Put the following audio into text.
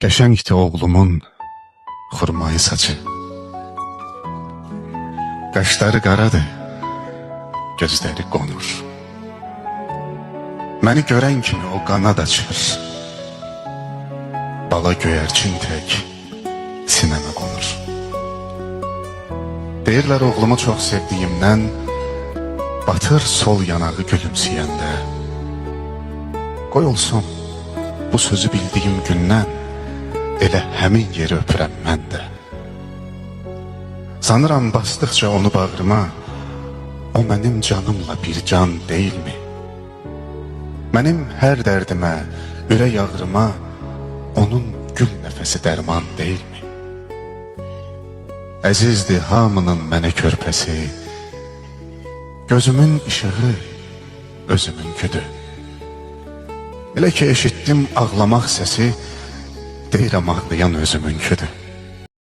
Qəşəngdir oğlumun xurmayı saçı. Qaşları qaradır, gözləri qonur. Məni görən kimi o qanad açır. Bala göyərçin tək sinəmə qonur. Deyirlər oğlumu çox sevdiyimdən batır sol yanağı gülümsəyəndə. Qoy olsun bu sözü bildiyim gündən elə həmin yeri öpürəm mən də. Sanıram basdıqca onu bağrıma, o mənim canımla bir can deyilmi? Mənim hər dərdimə, ürək ağrıma onun gül nəfəsi dərman deyilmi? Əzizdir hamının mənə körpəsi, gözümün işığı, özümün küdü. Elə ki eşitdim ağlamaq səsi, deyirəm ağlayan özümün küdü.